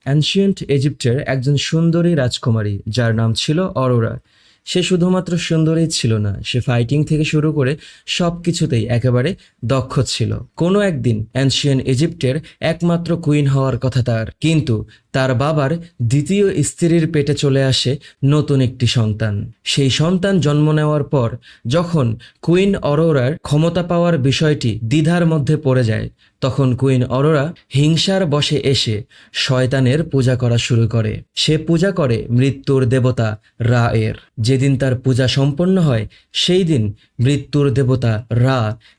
Ancient ইজিপ্টের একজন সুন্দরী রাজকুমারী যার নাম ছিল অরোরা। সে শুধুমাত্র সুন্দরী ছিল না, সে ফাইটিং থেকে শুরু করে সব কিছুতেই একেবারে দক্ষ ছিল। কোনো একদিন অ্যানশিয়েন্ট ইজিপ্টের একমাত্র কুইন হওয়ার কথা তার, কিন্তু তার বাবার দ্বিতীয় স্ত্রীর পেটে চলে আসে নতুন একটি সন্তান। সেই সন্তান জন্ম নেওয়ার পর যখন কুইন অরোরার ক্ষমতা পাওয়ার বিষয়টি দ্বিধার মধ্যে পড়ে যায়, তখন কুইন অরোরা হিংসার বশে এসে শয়তানের পূজা করা শুরু করে। সে পূজা করে মৃত্যুর দেবতা রা এর। যেদিন তার পূজা সম্পন্ন হয় সেই দিন মৃত্যুর দেবতা রা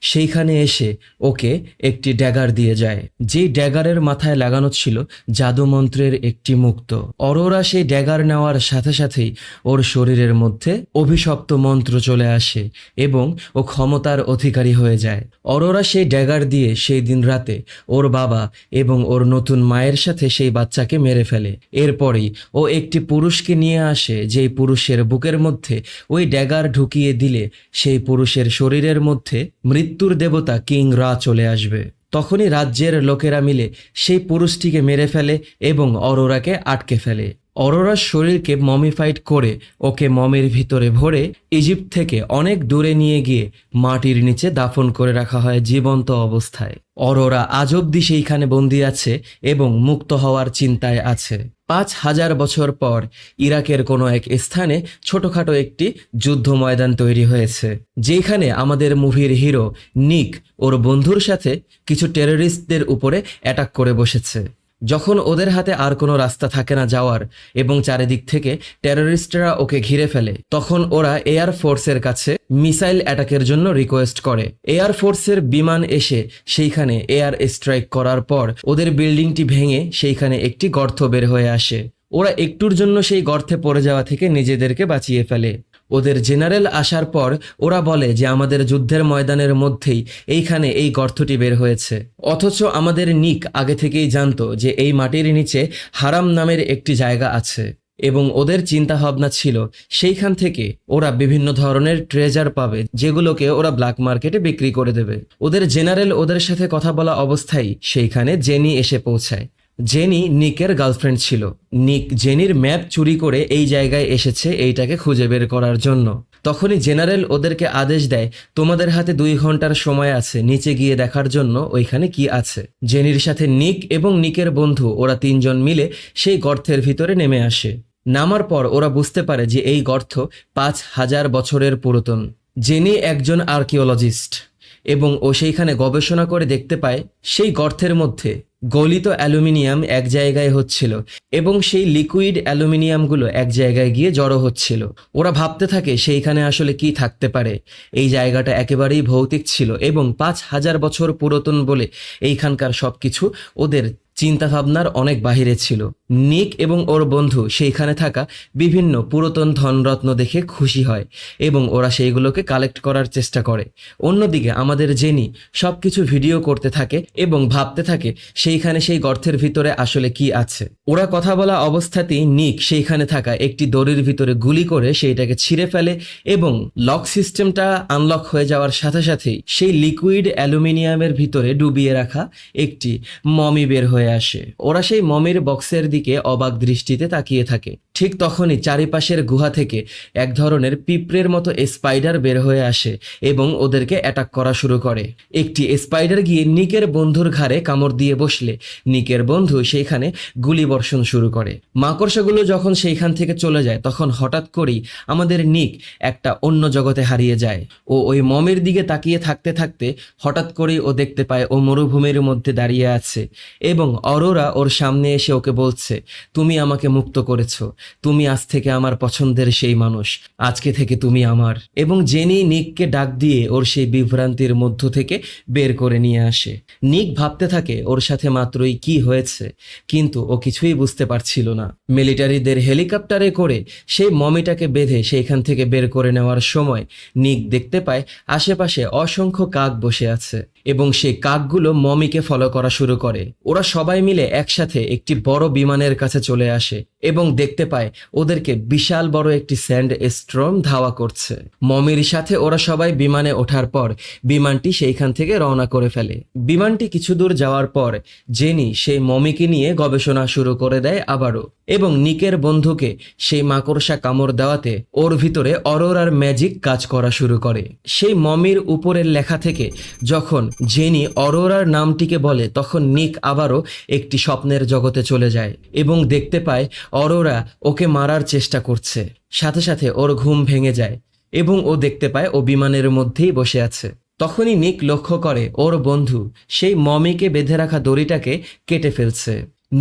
সেইখানে এসে ওকে একটি ড্যাগার দিয়ে যায়। যেই ড্যাগারের মাথায় লাগানো ছিল জাদুমন্ত্রের একটি মুক্ত। অরোরা সেই ড্যাগার নেওয়ার সাথে সাথেই ওর শরীরের মধ্যে অভিশপ্ত মন্ত্র চলে আসে এবং ও ক্ষমতার অধিকারী হয়ে যায়। অরোরা সেই ড্যাগার দিয়ে সেই দিন রাতে ওর বাবা এবং ওর নতুন মায়ের সাথে সেই বাচ্চাকে মেরে ফেলে। এরপরেই ও একটি পুরুষকে নিয়ে আসে, যেই পুরুষের বুকের মধ্যে ওই ড্যাগার ঢুকিয়ে দিলে সেই পুরুষের শরীরের মধ্যে মৃত্যুর দেবতা কিং রা চলে আসবে। তখনই রাজ্যের লোকেরা মিলে সেই পুরুষটিকে মেরে ফেলে এবং অরোরাকে আটকে ফেলে। অরোরার শরীরকে মমিফাইড করে ওকে মমির ভিতরে ভরে ইজিপ্ট থেকে অনেক দূরে নিয়ে গিয়ে মাটির নিচে দাফন করে রাখা হয় জীবন্ত অবস্থায়। অরোরা আজ অবধি সেইখানে বন্দি আছে এবং মুক্ত হওয়ার চিন্তায় আছে। ৫,০০০ বছর পর ইরাকের কোনো এক স্থানে ছোটখাটো একটি যুদ্ধ ময়দান তৈরি হয়েছে, যেখানে আমাদের মুভির হিরো নিক ওর বন্ধুর সাথে কিছু টেররিস্টদের উপরে অ্যাটাক করে বসেছে। যখন ওদের হাতে আর কোনো রাস্তা থাকে না যাওয়ার এবং চারিদিক থেকে টেররিস্টরা ওকে ঘিরে ফেলে, তখন ওরা এয়ার ফোর্সের কাছে মিসাইল অ্যাটাকের জন্য রিকোয়েস্ট করে। এয়ার ফোর্সের বিমান এসে সেইখানে এয়ার স্ট্রাইক করার পর ওদের বিল্ডিংটি ভেঙে সেইখানে একটি গর্ত বের হয়ে আসে। ওরা একটুর জন্য সেই গর্তে পড়ে যাওয়া থেকে নিজেদেরকে বাঁচিয়ে ফেলে। ওদের জেনারেল আসার পর ওরা বলে যে আমাদের যুদ্ধের ময়দানের মধ্যেই এইখানে এই গর্তটি বের হয়েছে, অথচ আমাদের নিক আগে থেকেই জানতো যে এই মাটির নিচে হারাম নামের একটি জায়গা আছে এবং ওদের চিন্তা ভাবনা ছিল সেইখান থেকে ওরা বিভিন্ন ধরনের ট্রেজার পাবে, যেগুলোকে ওরা ব্ল্যাক মার্কেটে বিক্রি করে দেবে। ওদের জেনারেল ওদের সাথে কথা বলা অবস্থায় সেইখানে জেনি এসে পৌঁছায়। জেনি নিকের গার্লফ্রেন্ড ছিল। নিক জেনির ম্যাপ চুরি করে এই জায়গায় এসেছে এইটাকে খুঁজে বের করার জন্য। তখনই জেনারেল ওদেরকে আদেশ দেয়, তোমাদের হাতে 2 ঘন্টার সময় আছে নিচে গিয়ে দেখার জন্য ওইখানে কি আছে। জেনির সাথে নিক এবং নিকের বন্ধু ওরা 3 জন মিলে সেই গর্তের ভিতরে নেমে আসে। নামার পর ওরা বুঝতে পারে যে এই গর্ত ৫,০০০ বছরের পুরাতন। জেনি একজন আর্কিওলজিস্ট এবং ও সেইখানে গবেষণা করে দেখতে পায় সেই গর্তের মধ্যে গলিত অ্যালুমিনিয়াম এক জায়গায় হচ্ছিল এবং সেই লিকুইড অ্যালুমিনিয়ামগুলো এক জায়গায় গিয়ে জড়ো হচ্ছিল। ওরা ভাবতে থাকে সেইখানে আসলে কি থাকতে পারে। এই জায়গাটা একেবারেই ভৌতিক ছিল এবং ৫,০০০ বছর পুরাতন বলে এইখানকার সবকিছু ওদের চিন্তাভাবনার অনেক বাহিরে ছিল। নিক এবং ওর বন্ধু সেইখানে থাকা বিভিন্ন পুরাতন ধনরত্ন দেখে খুশি হয় এবং ওরা সেইগুলোকে কালেক্ট করার চেষ্টা করে। অন্যদিকে আমাদের জেনি সবকিছু ভিডিও করতে থাকে এবং ভাবতে থাকে সেইখানে সেই গর্তের ভিতরে আসলে কি আছে। ওরা কথা বলা অবস্থাতেই নিক সেইখানে থাকা একটি দড়ির ভিতরে গুলি করে সেইটাকে ছিঁড়ে ফেলে এবং লক সিস্টেমটা আনলক হয়ে যাওয়ার সাথে সাথেই সেই লিকুইড অ্যালুমিনিয়ামের ভিতরে ডুবিয়ে রাখা একটি মমি বের হয়ে আসে। ওরা সেই মমির বক্সের দিকে অবাক দৃষ্টিতে তাকিয়ে থাকে। ঠিক তখনই চারিপাশের গুহা থেকে এক ধরনের পিঁপড়ের মতো স্পাইডার বের হয়ে আসে এবং ওদেরকে অ্যাটাক করা শুরু করে। একটি স্পাইডার গিয়ে নিকের বন্ধুর ঘাড়ে কামড় দিয়ে বসলে নিকের বন্ধু সেইখানে গুলি বর্ষণ শুরু করে। মাকড়সাগুলো যখন সেইখান থেকে চলে যায় তখন হঠাৎ করেই আমাদের নিক একটা অন্য জগতে হারিয়ে যায়। ও ওই মমির দিকে তাকিয়ে থাকতে থাকতে হঠাৎ করেই ও দেখতে পায় ও মরুভূমির মধ্যে দাঁড়িয়ে আছে এবং অরোরা ওর সামনে এসে ওকে বলছে, তুমি আমাকে মুক্ত করেছো, তুমি আজ থেকে আমার পছন্দের সেই মানুষ, আজকে থেকে তুমি আমার। এবং জেনি নিককে ডাক দিয়ে ওর সেই বিভ্রান্তির মধ্য থেকে বের করে নিয়ে আসে। নিক ভাবতে থাকে ওর সাথে মাত্রই কি হয়েছে, কিন্তু ও কিছুই বুঝতে পারছিল না। মিলিটারিদের হেলিকপ্টারে করে সেই মমিটাকে বেঁধে সেইখান থেকে বের করে নেওয়ার সময় নিক দেখতে পায় আশেপাশে অসংখ্য কাক বসে আছে এবং সেই কাকগুলো মমিকে ফলো করা শুরু করে। ওরা সবাই মিলে একসাথে একটি বড় বিমানের কাছে চলে আসে এবং দেখতে পায় ওদেরকে বিশাল বড় একটি স্যান্ড স্টর্ম ধাওয়া করছে। মমির সাথে ওরা সবাই বিমানে ওঠার পর বিমানটি সেইখান থেকে রওনা করে ফেলে। বিমানটি কিছু দূর যাওয়ার পর জেনি সেই মমিকে নিয়ে গবেষণা শুরু করে দেয় আবারও, এবং নিকের বন্ধুকে সেই মাকড়সা কামড় দেওয়াতে ওর ভিতরে অরোরার ম্যাজিক কাজ করা শুরু করে। সেই মমির উপরের লেখা থেকে যখন জেনি অরোরার নামটিকে বলে তখন নিক আবারও একটি স্বপ্নের জগতে চলে যায় এবং দেখতে পায় অরোরা ওকে মারার চেষ্টা করছে। সাথে সাথে ওর ঘুম ভেঙে যায় এবং ও দেখতে পায় ও বিমানের মধ্যেই বসে আছে। তখনই নিক লক্ষ্য করে ওর বন্ধু সেই মমিকে বেঁধে রাখা দড়িটাকে কেটে ফেলছে।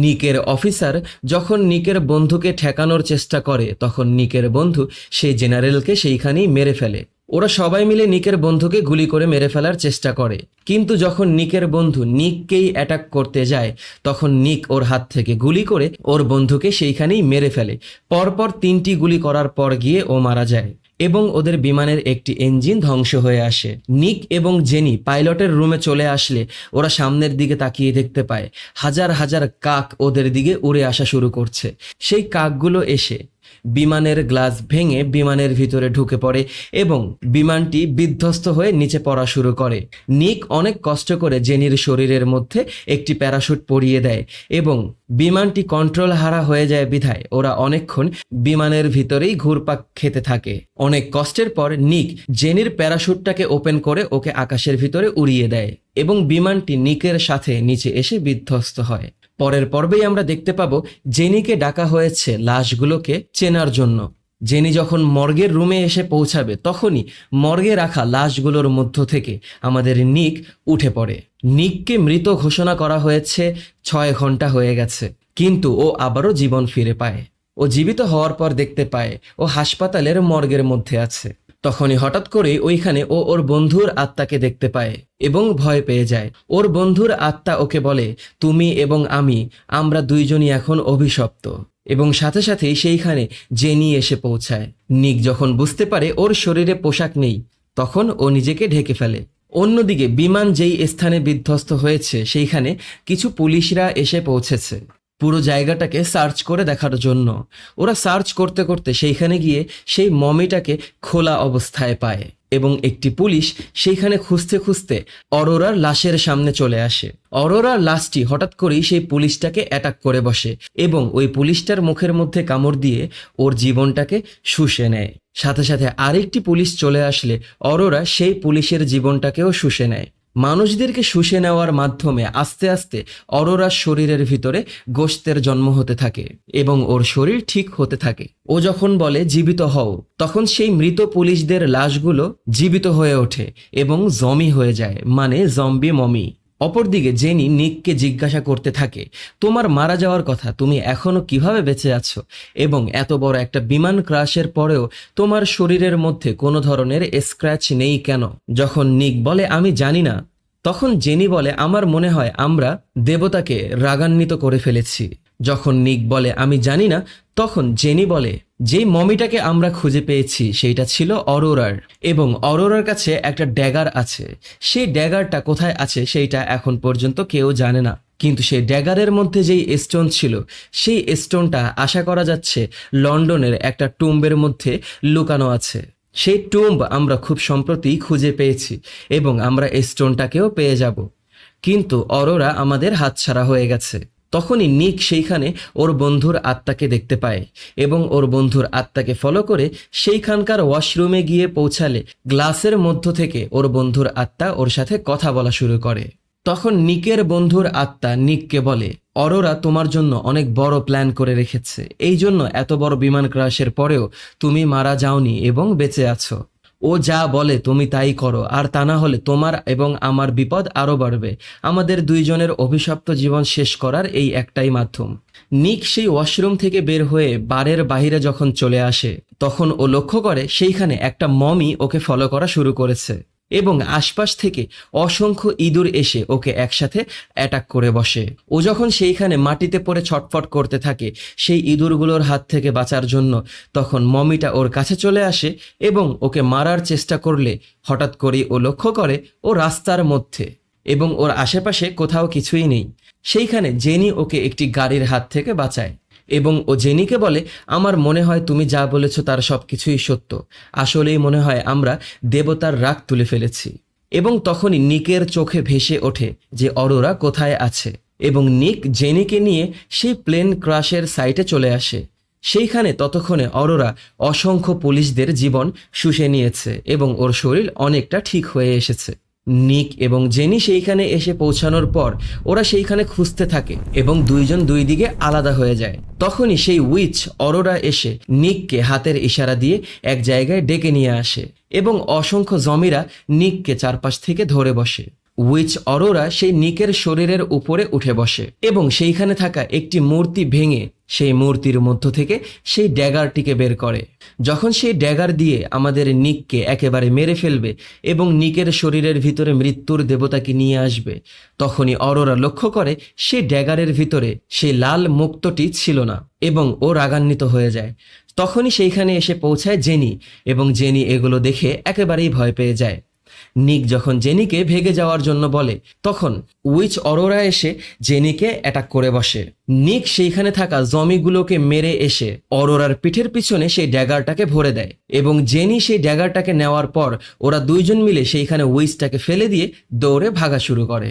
নিকের অফিসার যখন নিকের বন্ধুকে ঠেকানোর চেষ্টা করে তখন নিকের বন্ধু সেই জেনারেলকে সেইখানেই মেরে ফেলে। ওরা সবাই মিলে নিকের বন্ধুকে গুলি করে মেরে ফেলার চেষ্টা করে, কিন্তু যখন নিকের বন্ধু নিককেই অ্যাটাক করতে যায় তখন নিক ওর হাত থেকে গুলি করে ওর বন্ধুকে সেইখানেই মেরে ফেলে। পরপর 3টি গুলি করার পর গিয়ে ও মারা যায় এবং ওদের বিমানের একটি ইঞ্জিন ধ্বংস হয়ে আসে। নিক এবং জেনি পাইলটের রুমে চলে আসলে ওরা সামনের দিকে তাকিয়ে দেখতে পায় হাজার হাজার কাক ওদের দিকে উড়ে আসা শুরু করছে। সেই কাকগুলো এসে বিমানের গ্লাস ভেঙে বিমানের ভিতরে ঢুকে পড়ে এবং বিমানটি বিধ্বস্ত হয়ে নিচে পড়া শুরু করে। নিক অনেক কষ্ট করে জেনির শরীরের মধ্যে একটি প্যারাশুট পরিয়ে দেয় এবং বিমানটি কন্ট্রোল হারা হয়ে যায় বিধায় ওরা অনেকক্ষণ বিমানের ভিতরেই ঘুরপাক খেতে থাকে। অনেক কষ্টের পর নিক জেনির প্যারাশুটটাকে ওপেন করে ওকে আকাশের ভিতরে উড়িয়ে দেয় এবং বিমানটি নিকের সাথে নিচে এসে বিধ্বস্ত হয়। পরের পর্বেই আমরা দেখতে পাবো জেনিকে ডাকা হয়েছে লাশগুলোকে চেনার জন্য। জেনি যখন মর্গের রুমে এসে পৌঁছাবে তখনই মর্গে রাখা লাশগুলোর মধ্য থেকে আমাদের নিক উঠে পড়ে। নিককে মৃত ঘোষণা করা হয়েছে 6 ঘন্টা হয়ে গেছে, কিন্তু ও আবারও জীবন ফিরে পায়। ও জীবিত হওয়ার পর দেখতে পায় ও হাসপাতালের মর্গের মধ্যে আছে। তখনই হঠাৎ করে ওইখানে ও ওর বন্ধুর আত্মাকে দেখতে পায় এবং ভয় পেয়ে যায়। ওর বন্ধুর আত্মা ওকে বলে, তুমি এবং আমরা দুইজনই এখন অভিশপ্ত। এবং সাথে সাথেই সেইখানে জেনি এসে পৌঁছায়। নিক যখন বুঝতে পারে ওর শরীরে পোশাক নেই তখন ও নিজেকে ঢেকে ফেলে। অন্যদিকে বিমান যেই স্থানে বিধ্বস্ত হয়েছে সেইখানে কিছু পুলিশরা এসে পৌঁছেছে পুরো জায়গাটাকে সার্চ করে দেখার জন্য। ওরা সার্চ করতে করতে সেইখানে গিয়ে সেই মমিটাকে খোলা অবস্থায় পায় এবং একটি পুলিশ সেইখানে খুঁজতে খুঁজতে অরোরার লাশের সামনে চলে আসে। অরোরার লাশটি হঠাৎ করেই সেই পুলিশটাকে অ্যাটাক করে বসে এবং ওই পুলিশটার মুখের মধ্যে কামড় দিয়ে ওর জীবনটাকে শুষে নেয়। সাথে সাথে আরেকটি পুলিশ চলে আসলে অরোরা সেই পুলিশের জীবনটাকেও শুষে নেয়। মানুষদেরকে শুষে নেওয়ার মাধ্যমে আস্তে আস্তে অরোরার শরীরের ভিতরে গোশতের জন্ম হতে থাকে এবং ওর শরীর ঠিক হতে থাকে। ও যখন বলে জীবিত হও তখন সেই মৃত পুলিশদের লাশগুলো জীবিত হয়ে ওঠে এবং জমি হয়ে যায়, মানে জম্বি মমি। অপরদিকে জেনি নিককে জিজ্ঞাসা করতে থাকে, তোমার মারা যাওয়ার কথা, তুমি এখনো কিভাবে বেঁচে আছো এবং এত বড় একটা বিমান ক্রাশের পরেও তোমার শরীরের মধ্যে কোনো ধরনের স্ক্র্যাচ নেই কেন? যখন নিক বলে আমি জানি না, তখন জেনি বলে আমার মনে হয় আমরা দেবতাকে রাগান্বিত করে ফেলেছি। যখন নিক বলে আমি জানি না, তখন জেনি বলে যেই মমিটাকে আমরা খুঁজে পেয়েছি সেইটা ছিল অরোরার এবং অরোরার কাছে একটা ড্যাগার আছে। সেই ড্যাগারটা কোথায় আছে সেইটা এখন পর্যন্ত কেউ জানে না, কিন্তু সেই ড্যাগারের মধ্যে যেই স্টোন ছিল সেই স্টোনটা আশা করা যাচ্ছে লন্ডনের একটা টুম্বের মধ্যে লুকানো আছে। সেই টুম্ব আমরা খুব সম্প্রতি খুঁজে পেয়েছি এবং আমরা স্টোনটাকেও পেয়ে যাব, কিন্তু অরোরা আমাদের হাতছাড়া হয়ে গেছে। তখনই নিক সেইখানে ওর বন্ধুর আত্মাকে দেখতে পায় এবং ওর বন্ধুর আত্মাকে ফলো করে সেইখানকার ওয়াশরুমে গিয়ে পৌঁছালে গ্লাসের মধ্য থেকে ওর বন্ধুর আত্মা ওর সাথে কথা বলা শুরু করে। তখন নিকের বন্ধুর আত্মা নিককে বলে, অরোরা তোমার জন্য অনেক বড় প্ল্যান করে রেখেছে, এই জন্য এত বড় বিমান ক্রাশের পরেও তুমি মারা যাওনি এবং বেঁচে আছো। ও যা বলে তুমি তাই করো, আর তা না হলে তোমার এবং আমার বিপদ আরো বাড়বে। আমাদের দুইজনের অভিশপ্ত জীবন শেষ করার এই একটাই মাধ্যম। নিক সেই ওয়াশরুম থেকে বের হয়ে বারের বাহিরে যখন চলে আসে তখন ও লক্ষ্য করে সেইখানে একটা মমি ওকে ফলো করা শুরু করেছে এবং আশপাশ থেকে অসংখ্য ইঁদুর এসে ওকে একসাথে অ্যাটাক করে বসে। ও যখন সেইখানে মাটিতে পড়ে ছটফট করতে থাকে সেই ইঁদুরগুলোর হাত থেকে বাঁচার জন্য, তখন মমিটা ওর কাছে চলে আসে এবং ওকে মারার চেষ্টা করলে হঠাৎ করেই ও লক্ষ্য করে ও রাস্তার মধ্যে এবং ওর আশেপাশে কোথাও কিছুই নেই। সেইখানে জেনি ওকে একটি গাড়ির হাত থেকে বাঁচায় এবং ও জেনিকে বলে, আমার মনে হয় তুমি যা বলেছ তার সবকিছুই সত্য। আসলেই মনে হয় আমরা দেবতার রাগ তুলে ফেলেছি। এবং তখনই নিকের চোখে ভেসে ওঠে যে অরোরা কোথায় আছে, এবং নিক জেনিকে নিয়ে সেই প্লেন ক্রাশের সাইটে চলে আসে। সেইখানে ততক্ষণে অরোরা অসংখ্য পুলিশদের জীবন শুষে নিয়েছে এবং ওর শরীর অনেকটা ঠিক হয়ে এসেছে। নিক এবং জেনি সেইখানে এসে পৌঁছানোর পর ওরা সেইখানে খুঁজতে থাকে এবং দুইজন দুই দিকে আলাদা হয়ে যায়। তখনই সেই উইচ অরোরা এসে নিককে হাতের ইশারা দিয়ে এক জায়গায় ডেকে নিয়ে আসে এবং অসংখ্য জমিরা নিককে চারপাশ থেকে ধরে বসে। উইচ অরোরা সেই নিকের শরীরের উপরে উঠে বসে এবং সেইখানে থাকা একটি মূর্তি ভেঙে সেই মূর্তির মধ্য থেকে সেই ড্যাগারটিকে বের করে। যখন সেই ড্যাগার দিয়ে আমাদের নিককে একেবারে মেরে ফেলবে এবং নিকের শরীরের ভিতরে মৃত্যুর দেবতাকে নিয়ে আসবে, তখনই অরোরা লক্ষ্য করে সেই ড্যাগারের ভিতরে সেই লাল মুক্তটি ছিল না এবং ও রাগান্বিত হয়ে যায়। তখনই সেইখানে এসে পৌঁছায় জেনি এবং জেনি এগুলো দেখে একেবারেই ভয় পেয়ে যায়। নিক যখন জেনিকে ভেগে যাওয়ার জন্য বলে, তখন উইচ অরোরা এসে জেনিকে অ্যাটাক করে বসে। নিক সেইখানে থাকা জমিগুলোকে মেরে এসে অরোরার পিঠের পিছনে সেই ড্যাগারটাকে ভরে দেয় এবং জেনি সেই ড্যাগারটাকে নেওয়ার পর ওরা দুইজন মিলে সেইখানে উইচটাকে ফেলে দিয়ে দৌড়ে ভাগা শুরু করে।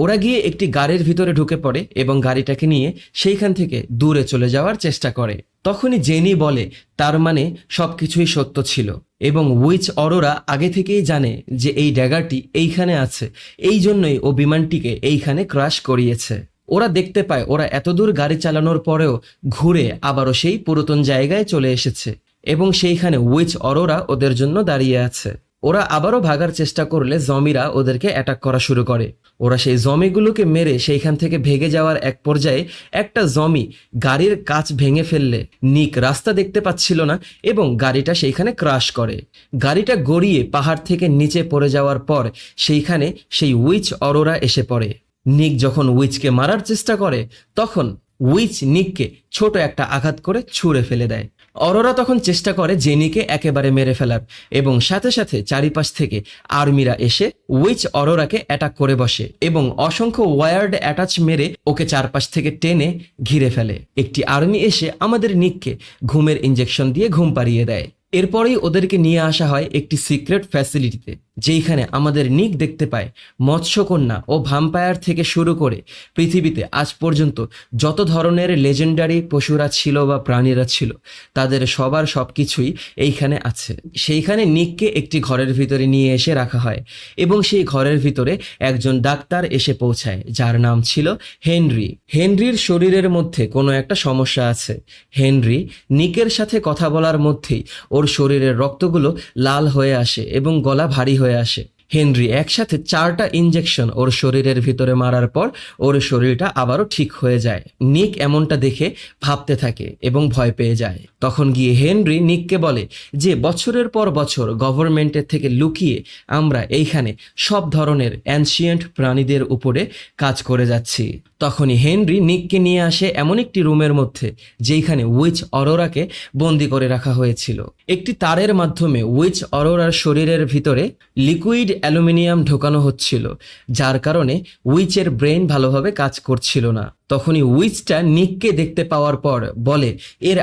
ওরা গিয়ে একটি গাড়ির ভিতরে ঢুকে পড়ে এবং গাড়িটাকে নিয়ে সেইখান থেকে দূরে চলে যাওয়ার চেষ্টা করে। তখনই জেনি বলে, তার মানে সবকিছুই সত্য ছিল এবং উইচ অরোরা আগে থেকেই জানে যে এই ড্যাগারটি এইখানে আছে, এই জন্যই ও বিমানটিকে এইখানে ক্রাশ করিয়েছে। ওরা দেখতে পায় ওরা এতদূর গাড়ি চালানোর পরেও ঘুরে আবারও সেই পুরাতন জায়গায় চলে এসেছে এবং সেইখানে উইচ অরোরা ওদের জন্য দাঁড়িয়ে আছে। ওরা আবারও ভাগার চেষ্টা করলে জমিরা ওদেরকে অ্যাটাক করা শুরু করে। ওরা সেই জমিগুলোকে মেরে সেইখান থেকে ভেগে যাওয়ার এক পর্যায়ে একটা জমি গাড়ির কাঁচ ভেঙে ফেললে নিক রাস্তা দেখতে পাচ্ছিল না এবং গাড়িটা সেইখানে ক্রাশ করে। গাড়িটা গড়িয়ে পাহাড় থেকে নিচে পড়ে যাওয়ার পর সেইখানে সেই উইচ অরোরা এসে পড়ে। নিক যখন উইচকে মারার চেষ্টা করে তখন উইচ নিককে ছোট একটা আঘাত করে ছুঁড়ে ফেলে দেয়। অরোরা তখন চেষ্টা করে জেনিকে একেবারে মেরে ফেলার এবং সাথে সাথে চারিপাশ থেকে আর্মিরা এসে উইচ অরোরাকে অ্যাটাক করে বসে এবং অসংখ্য ওয়ার্ড অ্যাটাচ মেরে ওকে চারপাশ থেকে টেনে ঘিরে ফেলে। একটি আর্মি এসে আমাদের নিককে ঘুমের ইঞ্জেকশন দিয়ে ঘুম পাড়িয়ে দেয়। এরপরেই ওদেরকে নিয়ে আসা হয় একটি সিক্রেট ফ্যাসিলিটিতে, যেইখানে আমাদের নিক দেখতে পায় মৎস্যকন্যা ও ভ্যাম্পায়ার থেকে শুরু করে পৃথিবীতে আজ পর্যন্ত যত ধরনের লেজেন্ডারি পশুরা ছিল বা প্রাণীরা ছিল তাদের সবার সবকিছুই এইখানে আছে। সেইখানে নিককে একটি ঘরের ভিতরে নিয়ে এসে রাখা হয় এবং সেই ঘরের ভিতরে একজন ডাক্তার এসে পৌঁছায় যার নাম ছিল হেনরি। হেনরির শরীরের মধ্যে কোনো একটা সমস্যা আছে। হেনরি নিকের সাথে কথা বলার মধ্যেই ওর শরীরের রক্তগুলো লাল হয়ে আসে এবং গলা ভারী হয়ে আসে। হেনরি একসাথে 4টা ইঞ্জেকশন ওর শরীরের ভিতরে মারার পর ওর শরীরটা আবারও ঠিক হয়ে যায়। নিক এমনটা দেখে ভাবতে থাকে এবং ভয় পেয়ে যায়। তখন গিয়ে হেনরি নিককে বলে যে বছরের পর বছর গভর্নমেন্টের থেকে লুকিয়ে আমরা এইখানে সব ধরনের অ্যানশিয়েন্ট প্রাণীদের উপরে কাজ করে যাচ্ছি। তখনই হেনরি নিককে নিয়ে আসে এমন একটি রুমের মধ্যে যেইখানে উইচ অরোরাকে বন্দি করে রাখা হয়েছিল। একটি তারের মাধ্যমে উইচ অরোরার শরীরের ভিতরে লিকুইড অ্যালুমিনিয়াম ঢোকানো হচ্ছিল, যার কারণে উইচের ব্রেন ভালোভাবে কাজ করছিল না। তখনই উইচটা নিককে দেখতে পাওয়ার পর বলে, এর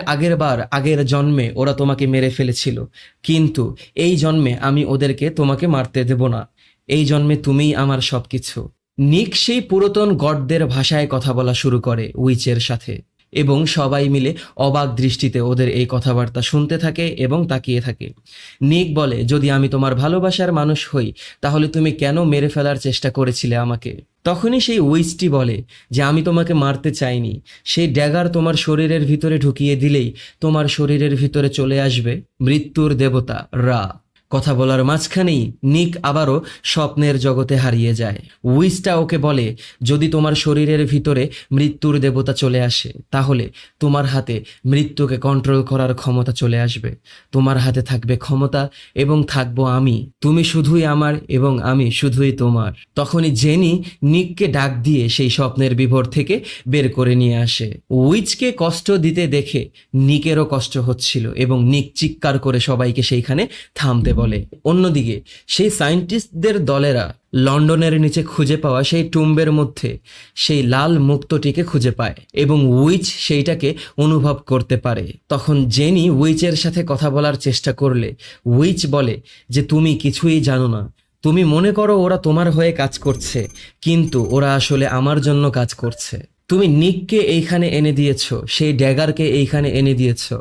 আগের জন্মে ওরা তোমাকে মেরে ফেলেছিল, কিন্তু এই জন্মে আমি ওদেরকে তোমাকে মারতে দেব না। এই জন্মে তুমিই আমার সবকিছু। নিক সেই পুরাতন গডদের ভাষায় কথা বলা শুরু করে উইচের সাথে এবং সবাই মিলে অবাক দৃষ্টিতে ওদের এই কথাবার্তা শুনতে থাকে এবং তাকিয়ে থাকে। নিক বলে, যদি আমি তোমার ভালোবাসার মানুষ হই তাহলে তুমি কেন মেরে ফেলার চেষ্টা করেছিলে আমাকে? তখনই সেই উইচটি বলে যে আমি তোমাকে মারতে চাইনি, সেই ড্যাগার তোমার শরীরের ভিতরে ঢুকিয়ে দিলেই তোমার শরীরের ভিতরে চলে আসবে মৃত্যুর দেবতা রা। কথা বলার মাঝখানেই নিক আবারও স্বপ্নের জগতে হারিয়ে যায়। উইচটা ওকে বলে, যদি তোমার শরীরের ভিতরে মৃত্যুর দেবতা চলে আসে তাহলে তোমার হাতে মৃত্যুকে কন্ট্রোল করার ক্ষমতা চলে আসবে। তোমার হাতে থাকবে ক্ষমতা এবং থাকবো আমি। তুমি শুধুই আমার এবং আমি শুধুই তোমার। তখনই জেনি নিককে ডাক দিয়ে সেই স্বপ্নের বিভোর থেকে বের করে নিয়ে আসে। উইচকে কষ্ট দিতে দেখে নিকেরও কষ্ট হচ্ছিল এবং নিক চিৎকার করে সবাইকে সেইখানে থামতে বলে। অন্যদিকে সেই সায়েন্টিস্টদের দলেরা লন্ডনের নিচে খুঁজে পাওয়া সেই টুম্বের মধ্যে সেই লাল মুক্তটিকে খুঁজে পায় এবং উইচ সেইটাকে অনুভব করতে পারে। তখন জেনি উইচের সাথে কথা বলার চেষ্টা করলে উইচ বলে যে তুমি কিছুই জানো না, তুমি মনে করো ওরা তোমার হয়ে কাজ করছে, কিন্তু ওরা আসলে আমার জন্য কাজ করছে। তুমি নিককে এইখানে এনে দিয়েছো, সেই ড্যাগারকে এইখানে এনে দিয়েছো,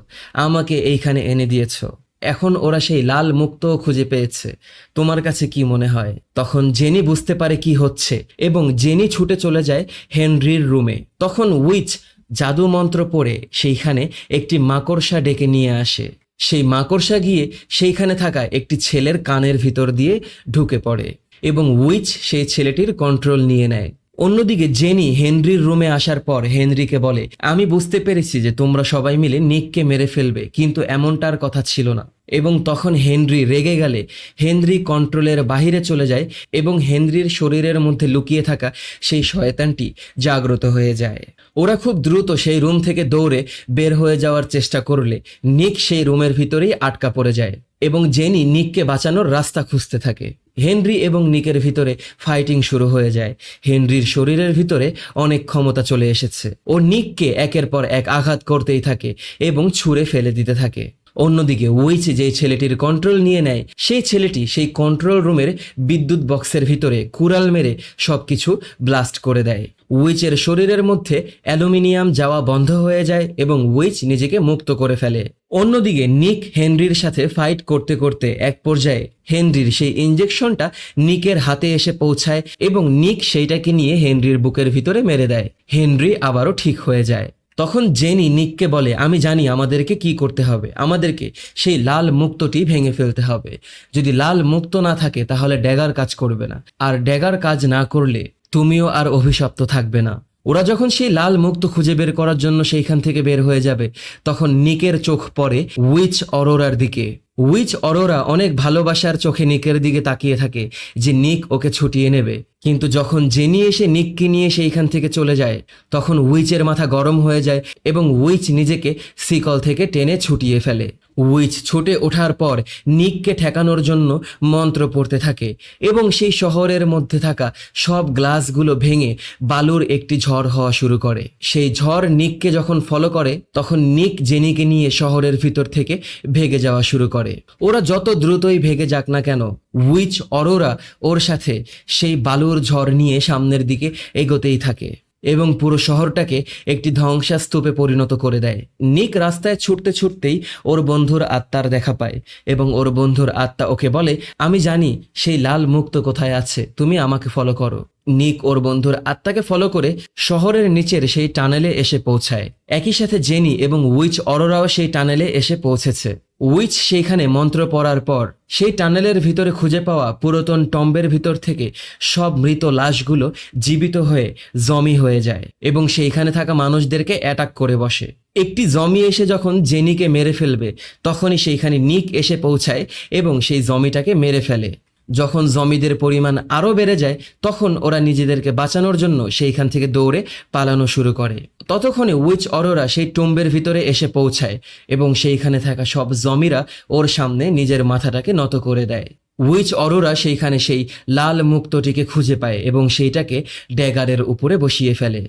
আমাকে এইখানে এনে দিয়েছো, এখন ওরা সেই লাল মুক্তও খুঁজে পেয়েছে। তোমার কাছে কি মনে হয়? তখন জেনি বুঝতে পারে কি হচ্ছে এবং জেনি ছুটে চলে যায় হেনরির রুমে। তখন উইচ জাদু মন্ত্র পড়ে সেইখানে একটি মাকড়সা ডেকে নিয়ে আসে। সেই মাকড়সা গিয়ে সেইখানে থাকা একটি ছেলের কানের ভিতর দিয়ে ঢুকে পড়ে এবং উইচ সেই ছেলেটির কন্ট্রোল নিয়ে নেয়। অন্যদিকে জেনি হেনরির রুমে আসার পর হেনরিকে বলে, আমি বুঝতে পেরেছি যে তোমরা সবাই মিলে নিককে মেরে ফেলবে, কিন্তু এমনটার কথা ছিল না। এবং তখন হেনরি রেগে গেলে হেনরি কন্ট্রোলের বাহিরে চলে যায় এবং হেনরির শরীরের মধ্যে লুকিয়ে থাকা সেই শয়তানটি জাগ্রত হয়ে যায়। ওরা খুব দ্রুত সেই রুম থেকে দৌড়ে বের হয়ে যাওয়ার চেষ্টা করলে নিক সেই রুমের ভিতরেই আটকা পড়ে যায় এবং জেনি নিককে বাঁচানোর রাস্তা খুঁজতে থাকে। হেনরি এবং নিকের ভিতরে ফাইটিং শুরু হয়ে যায়। হেনরির শরীরের ভিতরে অনেক ক্ষমতা চলে এসেছে। ও নিককে একের পর এক আঘাত করতেই থাকে এবং ছুঁড়ে ফেলে দিতে থাকে। অন্যদিকে উইচ যেই ছেলেটির কন্ট্রোল নিয়ে নেয়, সেই ছেলেটি সেই কন্ট্রোল রুমের বিদ্যুৎ বক্সের ভিতরে কুড়াল মেরে সবকিছু ব্লাস্ট করে দেয়। উইচের শরীরের মধ্যে অ্যালুমিনিয়াম যাওয়া বন্ধ হয়ে যায় এবং উইচ নিজেকে মুক্ত করে ফেলে। অন্যদিকে নিক হেনরির সাথে ফাইট করতে করতে এক পর্যায়ে হেনরির সেই ইঞ্জেকশনটা নিকের হাতে এসে পৌঁছায় এবং নিক সেইটাকে নিয়ে হেনরির বুকের ভিতরে মেরে দেয়। হেনরি আবারও ঠিক হয়ে যায়। তখন জেনি নিককে বলে, আমি জানি আমাদেরকে কি করতে হবে, আমাদেরকে সেই লাল মুক্তটি ভেঙে ফেলতে হবে। যদি লাল মুক্ত না থাকে তাহলে ড্যাগার কাজ করবে না, আর ড্যাগার কাজ না করলে তুমিও আর অভিশপ্ত থাকবে না। ওরা যখন সেই লাল মুক্ত খুঁজে বের করার জন্য সেইখান থেকে বের হয়ে যাবে, তখন নিকের চোখ পড়ে উইচ অরোরার দিকে। উইচ অরোরা অনেক ভালোবাসার চোখে নিকের দিকে তাকিয়ে থাকে যে নিক ওকে ছুটিয়ে নেবে, কিন্তু যখন জেনি এসে নিককে নিয়ে সেইখান থেকে চলে যায়, তখন উইচের মাথা গরম হয়ে যায় এবং উইচ নিজেকে শিকল থেকে টেনে ছুটিয়ে ফেলে। উইচ ছুটে ওঠার পর নিককে ঠেকানোর জন্য মন্ত্র পড়তে থাকে এবং সেই শহরের মধ্যে থাকা সব গ্লাসগুলো ভেঙে বালুর একটি ঝড় হওয়া শুরু করে। সেই ঝড় নিককে যখন ফলো করে, তখন নিক জেনিকে নিয়ে শহরের ভিতর থেকে ভেগে যাওয়া শুরু করে। ওরা যত দ্রুতই ভেগে যাক না কেন, উইচ অরোরা ওর সাথে সেই বালুর ঝড় নিয়ে সামনের দিকে এগোতেই থাকে এবং পুরো শহরটাকে একটি ধ্বংসস্তূপে পরিণত করে দেয়। নিক রাস্তায় ছুটতে ছুটতেই ওর বন্ধুর আত্মার দেখা পায় এবং ওর বন্ধুর আত্মা ওকে বলে, আমি জানি সেই লাল মুক্ত কোথায় আছে, তুমি আমাকে ফলো করো। নিক ওর বন্ধুর আত্মাকে ফলো করে শহরের নিচের সেই টানেলে এসে পৌঁছায়। একই সাথে জেনি এবং উইচ অরোরাও সেই টানেলে এসে পৌঁছেছে। উইচ সেইখানে মন্ত্র পড়ার পর সেই টানেলের ভিতরে খুঁজে পাওয়া পুরাতন টম্বের ভিতর থেকে সব মৃত লাশগুলো জীবিত হয়ে জমি হয়ে যায় এবং সেইখানে থাকা মানুষদেরকে অ্যাটাক করে বসে। একটি জমি এসে যখন জেনিকে মেরে ফেলবে, তখনই সেইখানে নিক এসে পৌঁছায় এবং সেই জমিটাকে মেরে ফেলে। যখন জমিদের পরিমাণ আরও বেড়ে যায়, তখন ওরা নিজেদেরকে বাঁচানোর জন্য সেইখান থেকে দৌড়ে পালানো শুরু করে। ততক্ষণে উইচ অরোরা সেই টুম্বের ভিতরে এসে পৌঁছায় এবং সেইখানে থাকা সব জমিরা ওর সামনে নিজের মাথাটাকে নত করে দেয়। উইচ অরোরা সেইখানে সেই লাল মুক্তটিকে খুঁজে পায় এবং সেইটাকে ড্যাগারের উপরে বসিয়ে ফেলে।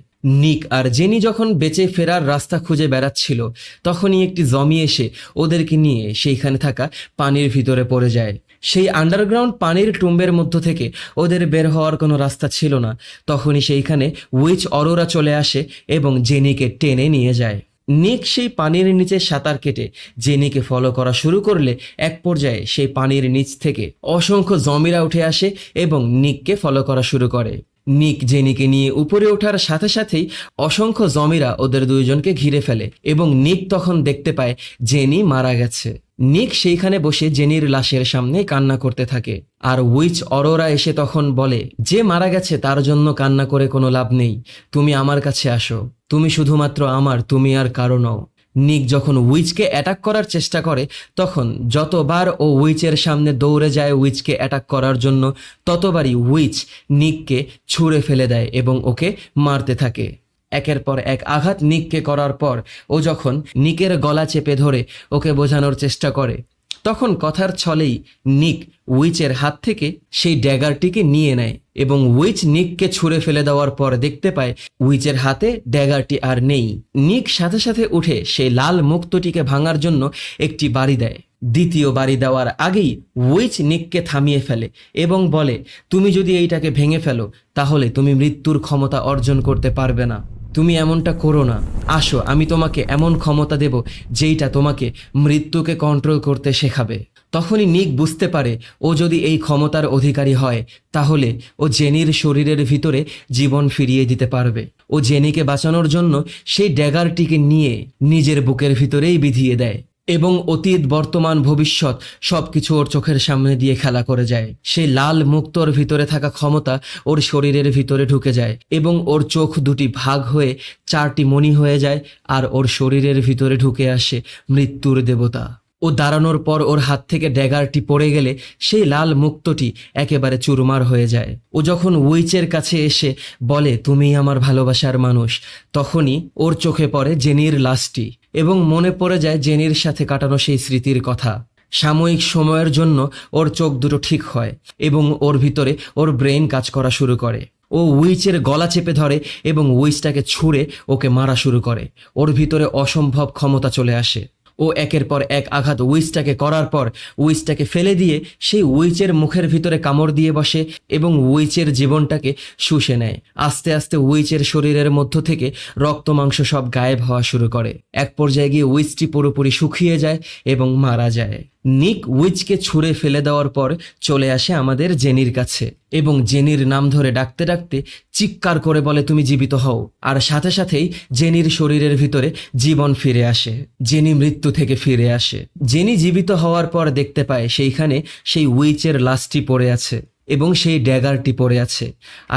নিক আর জেনি যখন বেঁচে ফেরার রাস্তা খুঁজে বেড়াচ্ছিল, তখনই একটি জমি এসে ওদেরকে নিয়ে সেইখানে থাকা পানির ভিতরে পড়ে যায়। সেই আন্ডারগ্রাউন্ড পানির টুম্বের মধ্য থেকে ওদের বের হওয়ার কোনো রাস্তা ছিল না। তখনই সেইখানে উইচ অরোরা চলে আসে এবং জেনিকে টেনে নিয়ে যায়। নিক সেই পানির নিচে সাঁতার কেটে জেনিকে ফলো করা শুরু করলে এক পর্যায়ে সেই পানির নিচ থেকে অসংখ্য জমিরা উঠে আসে এবং নিককে ফলো করা শুরু করে। নিক জেনিকে নিয়ে উপরে ওঠার সাথে সাথেই অসংখ্য জমিরা ওদের দুইজনকে ঘিরে ফেলে এবং নিক তখন দেখতে পায় জেনি মারা গেছে। নিক সেইখানে বসে জেনির লাশের সামনে কান্না করতে থাকে আর উইচ অরোরা এসে তখন বলে, যে মারা গেছে তার জন্য কান্না করে কোনো লাভ নেই, তুমি আমার কাছে আসো, তুমি শুধুমাত্র আমার, তুমি আর কারো নও। নিক যখন উইচকে অ্যাটাক করার চেষ্টা করে, তখন যতবার ও উইচের সামনে দৌড়ে যায় উইচকে অ্যাটাক করার জন্য, ততবারই উইচ নিককে ছুঁড়ে ফেলে দেয় এবং ওকে মারতে থাকে। একের পর এক আঘাত নিককে করার পর ও যখন নিকের গলা চেপে ধরে ওকে বোঝানোর চেষ্টা করে তখন কথার ছলেই নিক উইচের হাত থেকে সেই ড্যাগারটিকে নিয়ে নেয় এবং উইচ নিককে ছুঁড়ে ফেলে দেওয়ার পর দেখতে পায় উইচের হাতে ড্যাগারটি আর নেই। নিক সাথে সাথে উঠে সেই লাল মুক্তটিকে ভাঙার জন্য একটি বাড়ি দেয়। দ্বিতীয় বাড়ি দেওয়ার আগেই উইচ নিককে থামিয়ে ফেলে এবং বলে, তুমি যদি এইটাকে ভেঙে ফেলো তাহলে তুমি মৃত্যুর ক্ষমতা অর্জন করতে পারবে না। তুমি এমনটা করো না, আসো আমি তোমাকে এমন ক্ষমতা দেব যেইটা তোমাকে মৃত্যুকে কন্ট্রোল করতে শেখাবে। তখনই নিক বুঝতে পারে ও যদি এই ক্ষমতার অধিকারী হয় তাহলে ও জেনির শরীরের ভিতরে জীবন ফিরিয়ে দিতে পারবে। ও জেনিকে বাঁচানোর জন্য সেই ড্যাগারটিকে নিয়ে নিজের বুকের ভিতরেই বিধিয়ে দেয় এবং অতীত বর্তমান ভবিষ্যৎ সবকিছু ওর চোখের সামনে দিয়ে খেলা করে যায়। সেই লাল মুক্তোর ভিতরে থাকা ক্ষমতা ওর শরীরের ভিতরে ঢুকে যায় এবং ওর চোখ দুটি ভাগ হয়ে 4টি মণি হয়ে যায় আর ওর শরীরের ভিতরে ঢুকে আসে মৃত্যুর দেবতা। ও দাঁড়ানোর পর ওর হাত থেকে ড্যাগারটি পড়ে গেলে সেই লাল মুক্তটি একেবারে চুরমার হয়ে যায়। ও যখন উইচের কাছে এসে বলে, তুমিই আমার ভালোবাসার মানুষ, তখনই ওর চোখে পড়ে জেনির লাশটি এবং মনে পড়ে যায় জেনির সাথে কাটানো সেই স্মৃতির কথা। সাময়িক সময়ের জন্য ওর চোখ দুটো ঠিক হয় এবং ওর ভিতরে ওর ব্রেন কাজ করা শুরু করে। ও উইচের গলা চেপে ধরে এবং উইচটাকে ছুঁড়ে ওকে মারা শুরু করে। ওর ভিতরে অসম্ভব ক্ষমতা চলে আসে। ও একের পর এক আঘাত উইচটাকে করার পর উইচটাকে ফেলে দিয়ে সেই উইচের মুখের ভিতরে কামড় দিয়ে বসে এবং উইচের জীবনটাকে শুষে নেয়। আস্তে আস্তে উইচের শরীরের মধ্য থেকে রক্ত মাংস সব গায়েব হওয়া শুরু করে। এক পর্যায়ে গিয়ে উইচটি পুরোপুরি শুকিয়ে যায় এবং মারা যায়। নিক উইচকে ছুঁড়ে ফেলে দেওয়ার পর চলে আসে আমাদের জেনির কাছে এবং জেনির নাম ধরে ডাকতে ডাকতে চিৎকার করে বলে, তুমি জীবিত হও। আর সাথে সাথেই জেনির শরীরের ভিতরে জীবন ফিরে আসে। জেনি মৃত্যু থেকে ফিরে আসে। জেনি জীবিত হওয়ার পর দেখতে পায় সেইখানে সেই উইচের লাশটি পড়ে আছে এবং সেই ড্যাগারটি পড়ে আছে।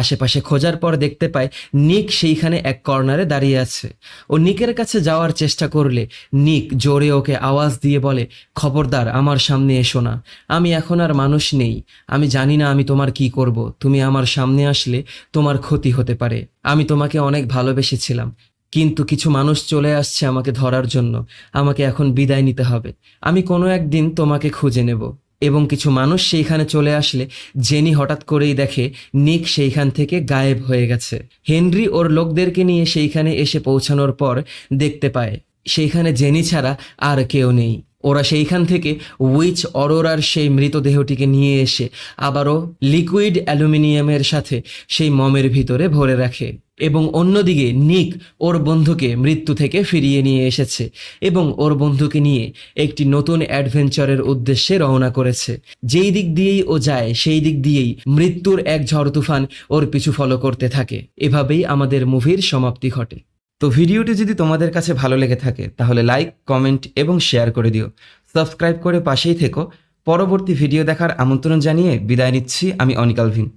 আশেপাশে খোঁজার পর দেখতে পায় নিক সেইখানে এক কর্নারে দাঁড়িয়ে আছে। ও নিকের কাছে যাওয়ার চেষ্টা করলে নিক জোরে ওকে আওয়াজ দিয়ে বলে, খবরদার আমার সামনে এসো না, আমি এখন আর মানুষ নেই। আমি জানি না আমি তোমার কি করব। তুমি আমার সামনে আসলে তোমার ক্ষতি হতে পারে। আমি তোমাকে অনেক ভালোবেসেছিলাম, কিন্তু কিছু মানুষ চলে আসছে আমাকে ধরার জন্য। আমাকে এখন বিদায় নিতে হবে। আমি কোনো একদিন তোমাকে খুঁজে নেব। এবং কিছু মানুষ সেইখানে চলে আসলে জেনি হঠাৎ করেই দেখে নিক সেইখান থেকে গায়েব হয়ে গেছে। হেনরি ওর লোকদেরকে নিয়ে সেইখানে এসে পৌঁছানোর পর দেখতে পায় সেইখানে জেনি ছাড়া আর কেউ নেই। ওরা সেইখান থেকে উইচ অরোরার সেই মৃতদেহটিকে নিয়ে এসে আবারও লিকুইড অ্যালুমিনিয়ামের সাথে সেই মমের ভিতরে ভরে রাখে এবং অন্যদিকে নিক ওর বন্ধুকে মৃত্যু থেকে ফিরিয়ে নিয়ে এসেছে এবং ওর বন্ধুকে নিয়ে একটি নতুন অ্যাডভেঞ্চারের উদ্দেশ্যে রওনা করেছে। যেই দিক দিয়েই ও যায় সেই দিক দিয়েই মৃত্যুর এক ঝড় তুফান ওর পিছু ফলো করতে থাকে। এভাবেই আমাদের মুভির সমাপ্তি ঘটে। তো ভিডিওটি যদি তোমাদের কাছে ভালো লেগে থাকে তাহলে লাইক, কমেন্ট এবং শেয়ার করে দিও। সাবস্ক্রাইব করে পাশেই থেকো। পরবর্তী ভিডিও দেখার আমন্ত্রণ জানিয়ে বিদায় নিচ্ছি আমি অনিক আলভিন।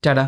টাটা।